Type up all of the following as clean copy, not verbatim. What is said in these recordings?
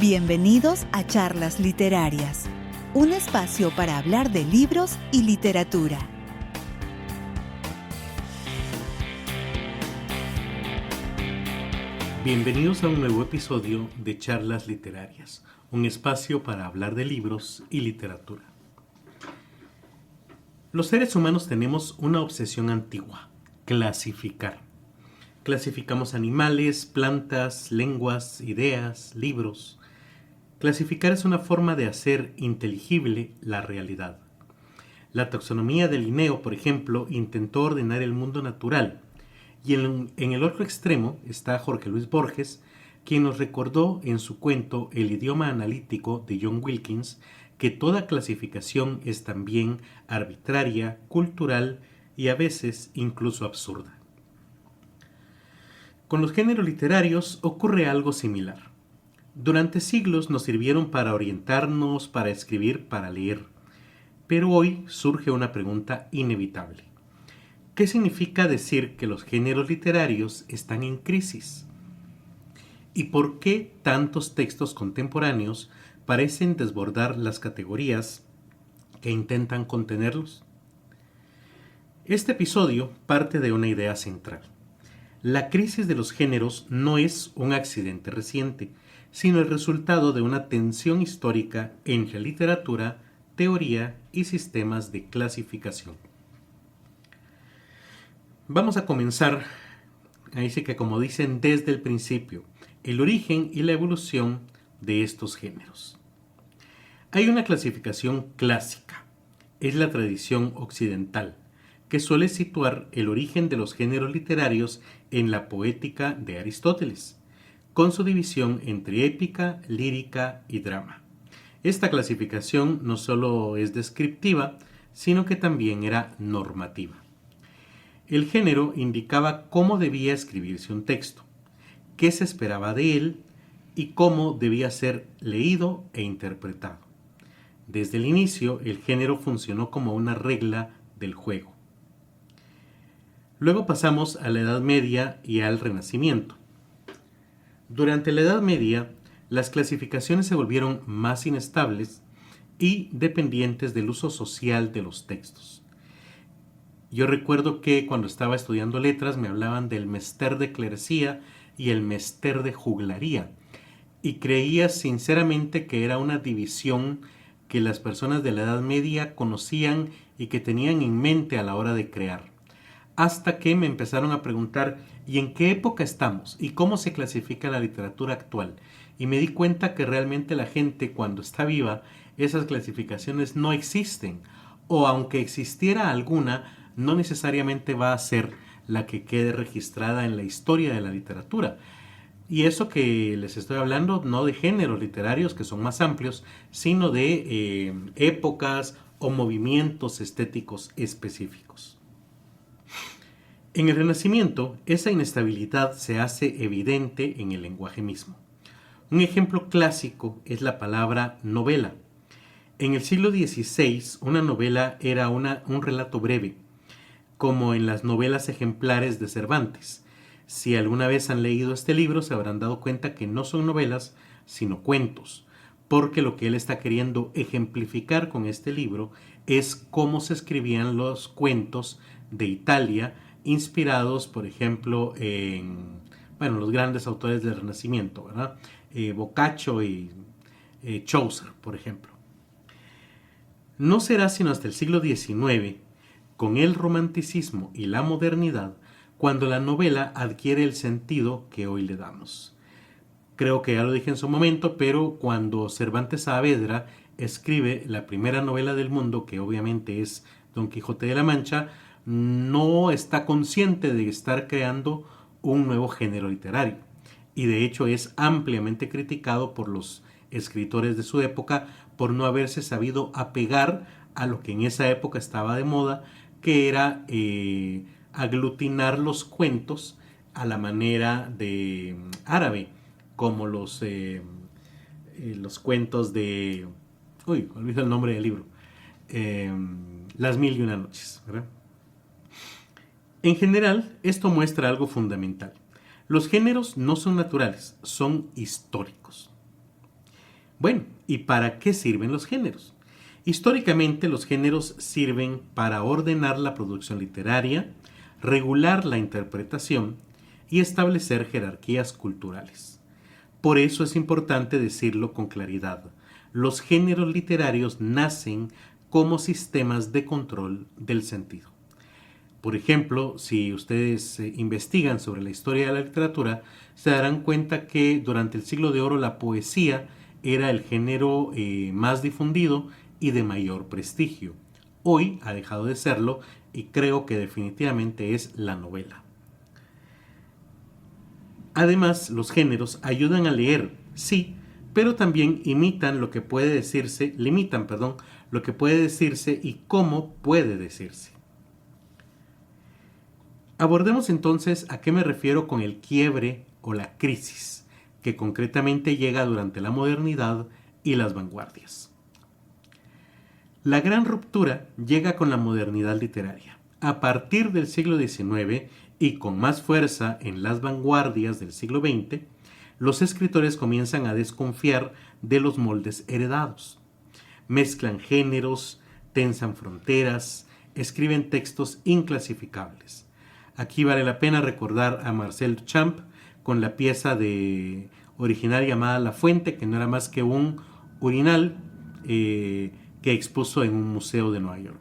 Bienvenidos a Charlas Literarias, un espacio para hablar de libros y literatura. Bienvenidos a un nuevo episodio de Charlas Literarias, un espacio para hablar de libros y literatura. Los seres humanos tenemos una obsesión antigua: clasificar. Clasificamos animales, plantas, lenguas, ideas, libros. Clasificar es una forma de hacer inteligible la realidad. La taxonomía de Linneo, por ejemplo, intentó ordenar el mundo natural, y en el otro extremo está Jorge Luis Borges, quien nos recordó en su cuento El idioma analítico de John Wilkins que toda clasificación es también arbitraria, cultural y a veces incluso absurda. Con los géneros literarios ocurre algo similar. Durante siglos nos sirvieron para orientarnos, para escribir, para leer. Pero hoy surge una pregunta inevitable. ¿Qué significa decir que los géneros literarios están en crisis? ¿Y por qué tantos textos contemporáneos parecen desbordar las categorías que intentan contenerlos? Este episodio parte de una idea central. La crisis de los géneros no es un accidente reciente, sino el resultado de una tensión histórica entre literatura, teoría y sistemas de clasificación. Vamos a comenzar, ahí sí que como dicen, desde el principio, el origen y la evolución de estos géneros. Hay una clasificación clásica, es la tradición occidental, que suele situar el origen de los géneros literarios en la poética de Aristóteles, con su división entre épica, lírica y drama. Esta clasificación no solo es descriptiva, sino que también era normativa. El género indicaba cómo debía escribirse un texto, qué se esperaba de él y cómo debía ser leído e interpretado. Desde el inicio, el género funcionó como una regla del juego. Luego pasamos a la Edad Media y al Renacimiento. Durante la Edad Media, las clasificaciones se volvieron más inestables y dependientes del uso social de los textos. Yo recuerdo que cuando estaba estudiando letras me hablaban del mester de clerecía y el mester de juglaría, y creía sinceramente que era una división que las personas de la Edad Media conocían y que tenían en mente a la hora de crear. Hasta que me empezaron a preguntar ¿y en qué época estamos? ¿Y cómo se clasifica la literatura actual? Y me di cuenta que realmente la gente, cuando está viva, esas clasificaciones no existen. O aunque existiera alguna, no necesariamente va a ser la que quede registrada en la historia de la literatura. Y eso que les estoy hablando no de géneros literarios que son más amplios, sino de épocas o movimientos estéticos específicos. En el Renacimiento, esa inestabilidad se hace evidente en el lenguaje mismo. Un ejemplo clásico es la palabra novela. En el siglo XVI, una novela era un relato breve, como en las novelas ejemplares de Cervantes. Si alguna vez han leído este libro, se habrán dado cuenta que no son novelas, sino cuentos, porque lo que él está queriendo ejemplificar con este libro es cómo se escribían los cuentos de Italia, inspirados, por ejemplo, en los grandes autores del Renacimiento, ¿verdad? Boccaccio y Chaucer, por ejemplo. No será sino hasta el siglo XIX, con el romanticismo y la modernidad, cuando la novela adquiere el sentido que hoy le damos. Creo que ya lo dije en su momento, pero cuando Cervantes Saavedra escribe la primera novela del mundo, que obviamente es Don Quijote de la Mancha, no está consciente de estar creando un nuevo género literario. Y de hecho es ampliamente criticado por los escritores de su época por no haberse sabido apegar a lo que en esa época estaba de moda, que era aglutinar los cuentos a la manera de árabe, como los cuentos de... olvido el nombre del libro. Las Mil y Una Noches, ¿verdad? En general, esto muestra algo fundamental. Los géneros no son naturales, son históricos. Bueno, ¿y para qué sirven los géneros? Históricamente los géneros sirven para ordenar la producción literaria, regular la interpretación y establecer jerarquías culturales. Por eso es importante decirlo con claridad. Los géneros literarios nacen como sistemas de control del sentido. Por ejemplo, si ustedes investigan sobre la historia de la literatura, se darán cuenta que durante el siglo de oro la poesía era el género más difundido y de mayor prestigio. Hoy ha dejado de serlo y creo que definitivamente es la novela. Además, los géneros ayudan a leer, sí, pero también limitan lo que puede decirse y cómo puede decirse. Abordemos entonces a qué me refiero con el quiebre o la crisis, que concretamente llega durante la modernidad y las vanguardias. La gran ruptura llega con la modernidad literaria. A partir del siglo XIX y con más fuerza en las vanguardias del siglo XX, los escritores comienzan a desconfiar de los moldes heredados. Mezclan géneros, tensan fronteras, escriben textos inclasificables. Aquí vale la pena recordar a Marcel Duchamp con la pieza original llamada La Fuente, que no era más que un urinal que expuso en un museo de Nueva York.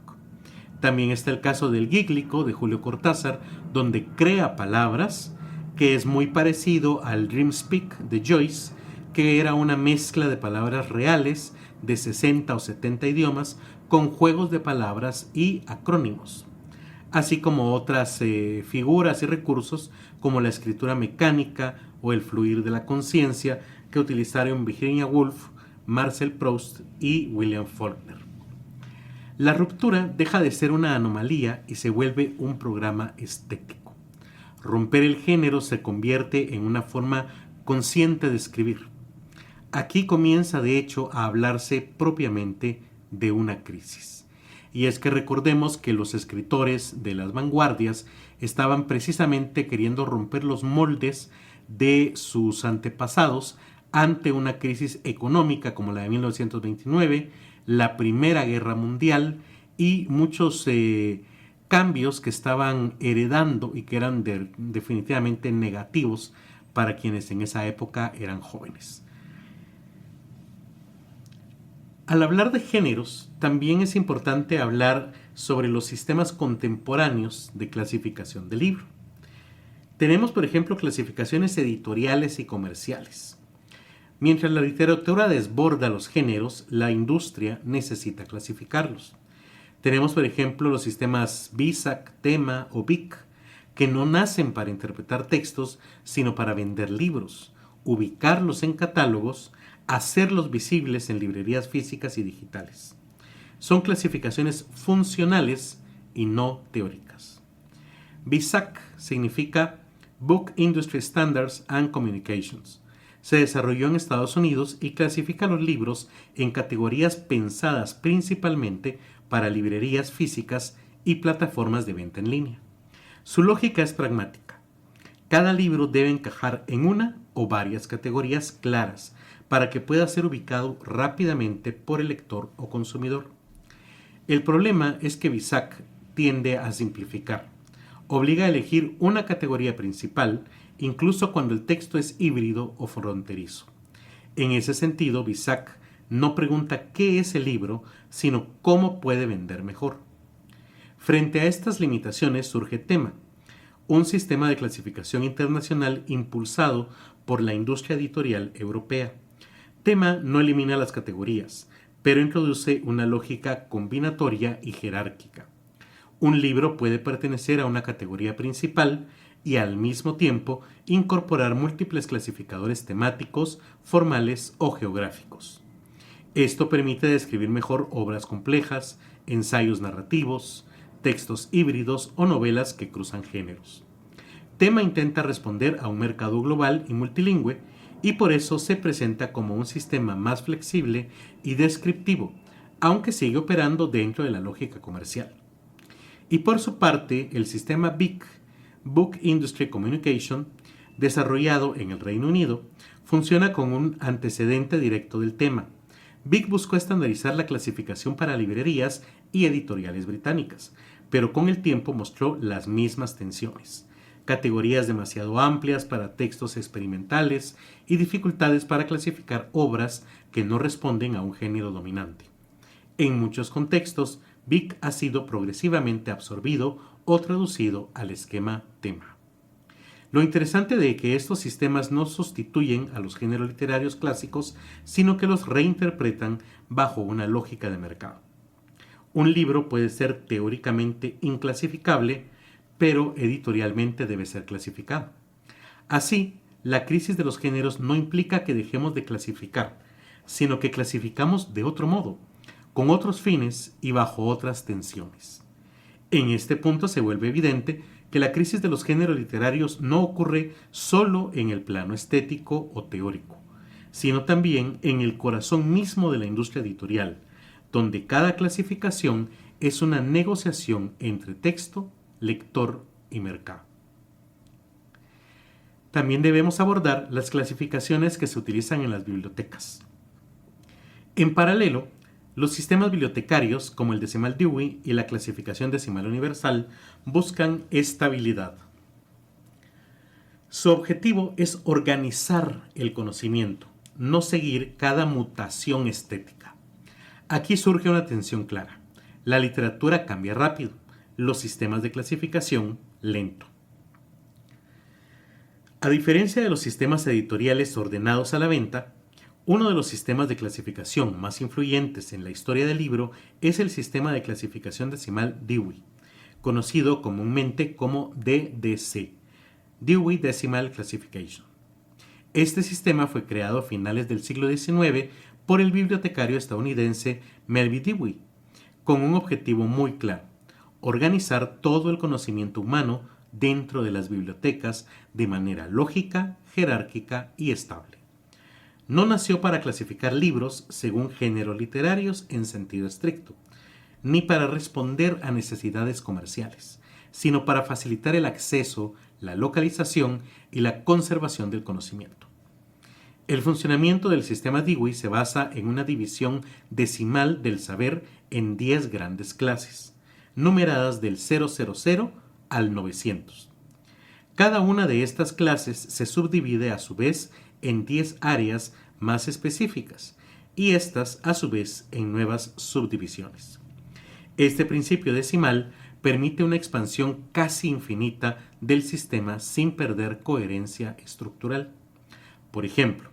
También está el caso del Gíglico de Julio Cortázar, donde crea palabras, que es muy parecido al Dreamspeak de Joyce, que era una mezcla de palabras reales de 60 o 70 idiomas con juegos de palabras y acrónimos, así como otras figuras y recursos como la escritura mecánica o el fluir de la conciencia que utilizaron Virginia Woolf, Marcel Proust y William Faulkner. La ruptura deja de ser una anomalía y se vuelve un programa estético. Romper el género se convierte en una forma consciente de escribir. Aquí comienza de hecho a hablarse propiamente de una crisis. Y es que recordemos que los escritores de las vanguardias estaban precisamente queriendo romper los moldes de sus antepasados ante una crisis económica como la de 1929, la Primera Guerra Mundial y muchos cambios que estaban heredando y que eran definitivamente negativos para quienes en esa época eran jóvenes. Al hablar de géneros, también es importante hablar sobre los sistemas contemporáneos de clasificación del libro. Tenemos, por ejemplo, clasificaciones editoriales y comerciales. Mientras la literatura desborda los géneros, la industria necesita clasificarlos. Tenemos, por ejemplo, los sistemas BISAC, TEMA o BIC, que no nacen para interpretar textos, sino para vender libros, ubicarlos en catálogos, hacerlos visibles en librerías físicas y digitales. Son clasificaciones funcionales y no teóricas. BISAC significa Book Industry Standards and Communications. Se desarrolló en Estados Unidos y clasifica los libros en categorías pensadas principalmente para librerías físicas y plataformas de venta en línea. Su lógica es pragmática. Cada libro debe encajar en una o varias categorías claras para que pueda ser ubicado rápidamente por el lector o consumidor. El problema es que BISAC tiende a simplificar. Obliga a elegir una categoría principal, incluso cuando el texto es híbrido o fronterizo. En ese sentido, BISAC no pregunta qué es el libro, sino cómo puede vender mejor. Frente a estas limitaciones surge TEMA, un sistema de clasificación internacional impulsado por la industria editorial europea. TEMA no elimina las categorías, pero introduce una lógica combinatoria y jerárquica. Un libro puede pertenecer a una categoría principal y al mismo tiempo incorporar múltiples clasificadores temáticos, formales o geográficos. Esto permite describir mejor obras complejas, ensayos narrativos, textos híbridos o novelas que cruzan géneros. TEMA intenta responder a un mercado global y multilingüe y por eso se presenta como un sistema más flexible y descriptivo, aunque sigue operando dentro de la lógica comercial. Y por su parte, el sistema BIC, Book Industry Communication, desarrollado en el Reino Unido, funciona con un antecedente directo del tema. Vick buscó estandarizar la clasificación para librerías y editoriales británicas, pero con el tiempo mostró las mismas tensiones. Categorías demasiado amplias para textos experimentales y dificultades para clasificar obras que no responden a un género dominante. En muchos contextos, Vick ha sido progresivamente absorbido o traducido al esquema tema. Lo interesante de que estos sistemas no sustituyen a los géneros literarios clásicos, sino que los reinterpretan bajo una lógica de mercado. Un libro puede ser teóricamente inclasificable, pero editorialmente debe ser clasificado. Así, la crisis de los géneros no implica que dejemos de clasificar, sino que clasificamos de otro modo, con otros fines y bajo otras tensiones. En este punto se vuelve evidente que la crisis de los géneros literarios no ocurre solo en el plano estético o teórico, sino también en el corazón mismo de la industria editorial, donde cada clasificación es una negociación entre texto, lector y mercado. También debemos abordar las clasificaciones que se utilizan en las bibliotecas. En paralelo, los sistemas bibliotecarios, como el decimal Dewey y la clasificación decimal universal, buscan estabilidad. Su objetivo es organizar el conocimiento, no seguir cada mutación estética. Aquí surge una tensión clara. La literatura cambia rápido, los sistemas de clasificación lento. A diferencia de los sistemas editoriales ordenados a la venta, uno de los sistemas de clasificación más influyentes en la historia del libro es el sistema de clasificación decimal Dewey, conocido comúnmente como DDC, Dewey Decimal Classification. Este sistema fue creado a finales del siglo XIX por el bibliotecario estadounidense Melville Dewey, con un objetivo muy claro: organizar todo el conocimiento humano dentro de las bibliotecas de manera lógica, jerárquica y estable. No nació para clasificar libros según géneros literarios en sentido estricto, ni para responder a necesidades comerciales, sino para facilitar el acceso, la localización y la conservación del conocimiento. El funcionamiento del sistema Dewey se basa en una división decimal del saber en 10 grandes clases, numeradas del 000 al 900. Cada una de estas clases se subdivide a su vez en 10 áreas más específicas y estas a su vez en nuevas subdivisiones. Este principio decimal permite una expansión casi infinita del sistema sin perder coherencia estructural. Por ejemplo,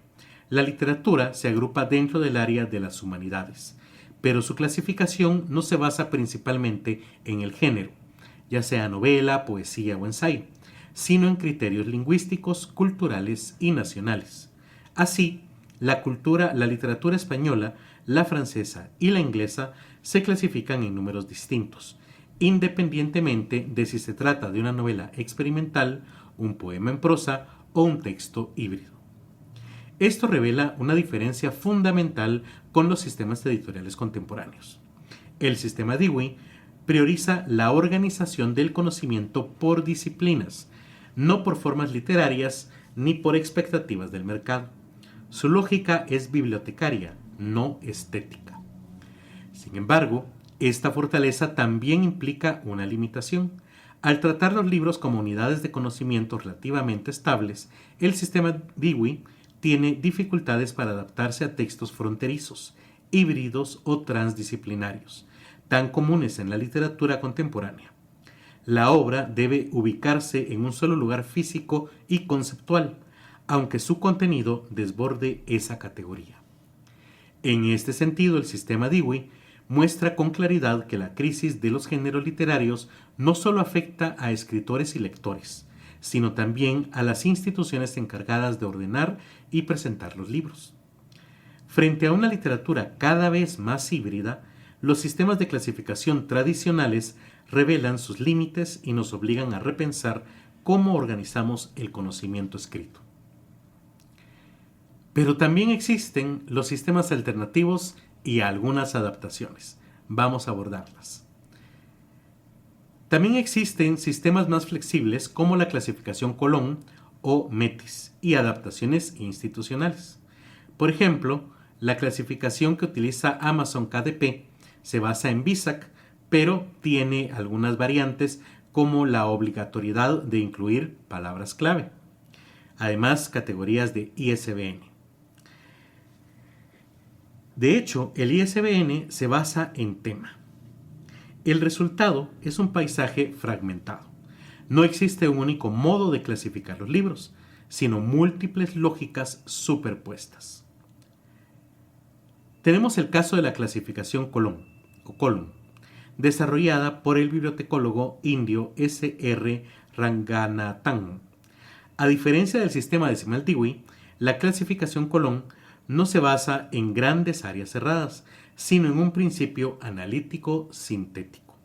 la literatura se agrupa dentro del área de las humanidades, pero su clasificación no se basa principalmente en el género, ya sea novela, poesía o ensayo, sino en criterios lingüísticos, culturales y nacionales. Así, la literatura española, la francesa y la inglesa se clasifican en números distintos, independientemente de si se trata de una novela experimental, un poema en prosa o un texto híbrido. Esto revela una diferencia fundamental con los sistemas editoriales contemporáneos. El sistema Dewey prioriza la organización del conocimiento por disciplinas, no por formas literarias ni por expectativas del mercado. Su lógica es bibliotecaria, no estética. Sin embargo, esta fortaleza también implica una limitación. Al tratar los libros como unidades de conocimiento relativamente estables, el sistema Dewey tiene dificultades para adaptarse a textos fronterizos, híbridos o transdisciplinarios, tan comunes en la literatura contemporánea. La obra debe ubicarse en un solo lugar físico y conceptual, aunque su contenido desborde esa categoría. En este sentido, el sistema Dewey muestra con claridad que la crisis de los géneros literarios no solo afecta a escritores y lectores, sino también a las instituciones encargadas de ordenar y presentar los libros. Frente a una literatura cada vez más híbrida, los sistemas de clasificación tradicionales revelan sus límites y nos obligan a repensar cómo organizamos el conocimiento escrito. Pero también existen los sistemas alternativos y algunas adaptaciones. Vamos a abordarlas. También existen sistemas más flexibles como la clasificación Colón o METIS y adaptaciones institucionales. Por ejemplo, la clasificación que utiliza Amazon KDP se basa en BISAC, pero tiene algunas variantes como la obligatoriedad de incluir palabras clave. Además, categorías de ISBN. De hecho, el ISBN se basa en tema. El resultado es un paisaje fragmentado. No existe un único modo de clasificar los libros, sino múltiples lógicas superpuestas. Tenemos el caso de la clasificación Colon, desarrollada por el bibliotecólogo indio S.R. Ranganathan. A diferencia del sistema decimal Dewey, la clasificación Colon no se basa en grandes áreas cerradas, sino en un principio analítico sintético.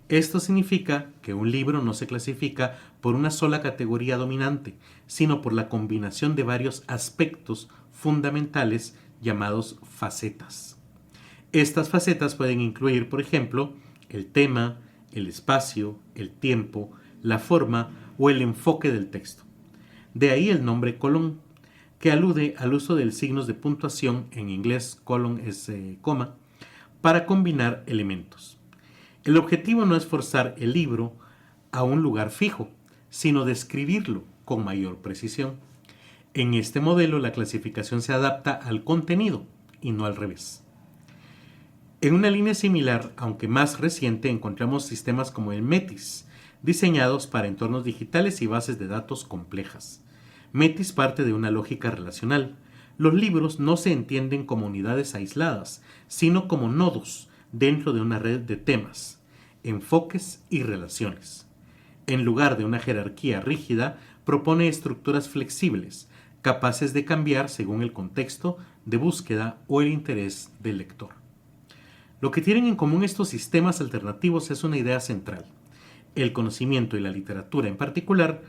Esto significa que un libro no se clasifica por una sola categoría dominante, sino por la combinación de varios aspectos fundamentales llamados facetas. Estas facetas pueden incluir, por ejemplo, el tema, el espacio, el tiempo, la forma o el enfoque del texto. De ahí el nombre colon, que alude al uso de signos de puntuación, en inglés colon es coma, para combinar elementos. El objetivo no es forzar el libro a un lugar fijo, sino describirlo con mayor precisión. En este modelo la clasificación se adapta al contenido y no al revés. En una línea similar, aunque más reciente, encontramos sistemas como el METIS, diseñados para entornos digitales y bases de datos complejas. METIS parte de una lógica relacional. Los libros no se entienden como unidades aisladas, sino como nodos dentro de una red de temas, enfoques y relaciones. En lugar de una jerarquía rígida, propone estructuras flexibles, capaces de cambiar según el contexto de búsqueda o el interés del lector. Lo que tienen en común estos sistemas alternativos es una idea central. El conocimiento y la literatura en particular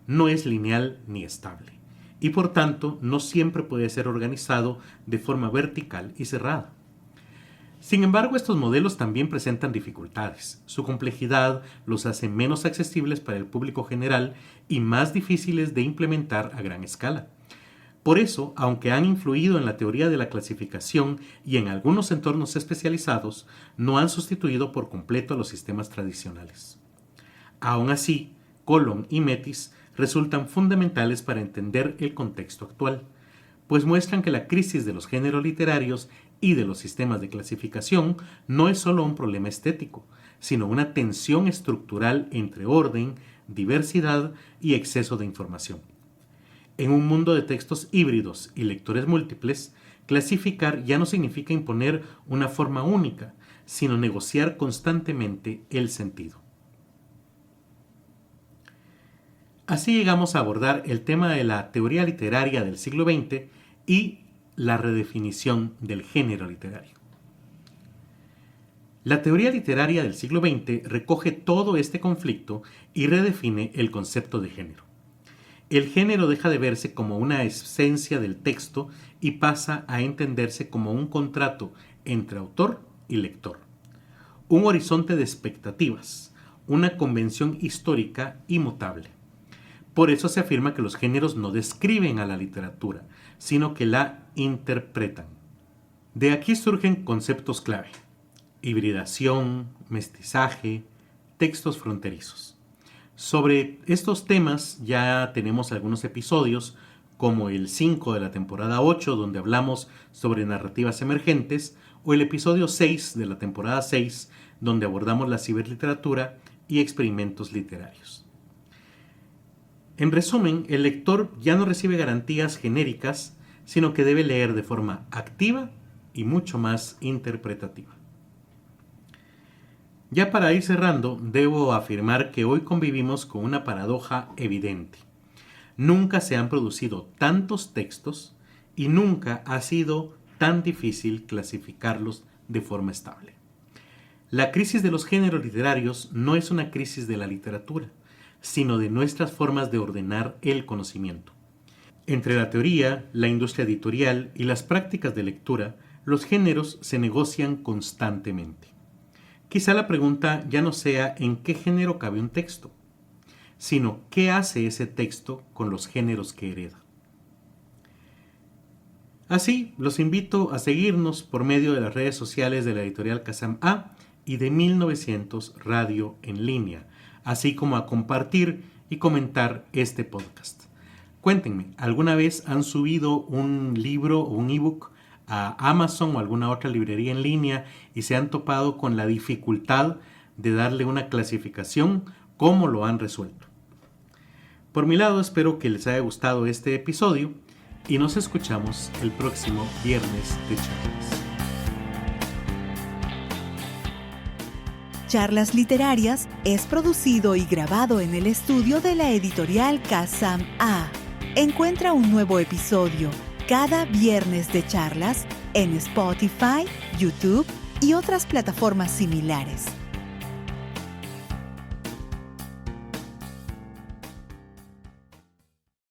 no es lineal ni estable, y por tanto no siempre puede ser organizado de forma vertical y cerrada. Sin embargo, estos modelos también presentan dificultades. Su complejidad los hace menos accesibles para el público general y más difíciles de implementar a gran escala. Por eso, aunque han influido en la teoría de la clasificación y en algunos entornos especializados, no han sustituido por completo a los sistemas tradicionales. Aún así, Colon y METIS resultan fundamentales para entender el contexto actual, pues muestran que la crisis de los géneros literarios y de los sistemas de clasificación no es solo un problema estético, sino una tensión estructural entre orden, diversidad y exceso de información. En un mundo de textos híbridos y lectores múltiples, clasificar ya no significa imponer una forma única, sino negociar constantemente el sentido. Así llegamos a abordar el tema de la teoría literaria del siglo XX y la redefinición del género literario. La teoría literaria del siglo XX recoge todo este conflicto y redefine el concepto de género. El género deja de verse como una esencia del texto y pasa a entenderse como un contrato entre autor y lector, un horizonte de expectativas, una convención histórica inmutable. Por eso se afirma que los géneros no describen a la literatura, sino que la interpretan. De aquí surgen conceptos clave: hibridación, mestizaje, textos fronterizos. Sobre estos temas ya tenemos algunos episodios, como el 5 de la temporada 8, donde hablamos sobre narrativas emergentes, o el episodio 6 de la temporada 6, donde abordamos la ciberliteratura y experimentos literarios. En resumen, el lector ya no recibe garantías genéricas, sino que debe leer de forma activa y mucho más interpretativa. Ya para ir cerrando, debo afirmar que hoy convivimos con una paradoja evidente. Nunca se han producido tantos textos y nunca ha sido tan difícil clasificarlos de forma estable. La crisis de los géneros literarios no es una crisis de la literatura, sino de nuestras formas de ordenar el conocimiento. Entre la teoría, la industria editorial y las prácticas de lectura, los géneros se negocian constantemente. Quizá la pregunta ya no sea en qué género cabe un texto, sino qué hace ese texto con los géneros que hereda. Así, los invito a seguirnos por medio de las redes sociales de la editorial Kazam A y de 1900 Radio en línea, así como a compartir y comentar este podcast. Cuéntenme, ¿alguna vez han subido un libro o un ebook a Amazon o alguna otra librería en línea y se han topado con la dificultad de darle una clasificación? ¿Cómo lo han resuelto? Por mi lado, espero que les haya gustado este episodio y nos escuchamos el próximo viernes de charlas. Charlas Literarias es producido y grabado en el estudio de la editorial Kazam A. Encuentra un nuevo episodio cada viernes de charlas en Spotify, YouTube y otras plataformas similares.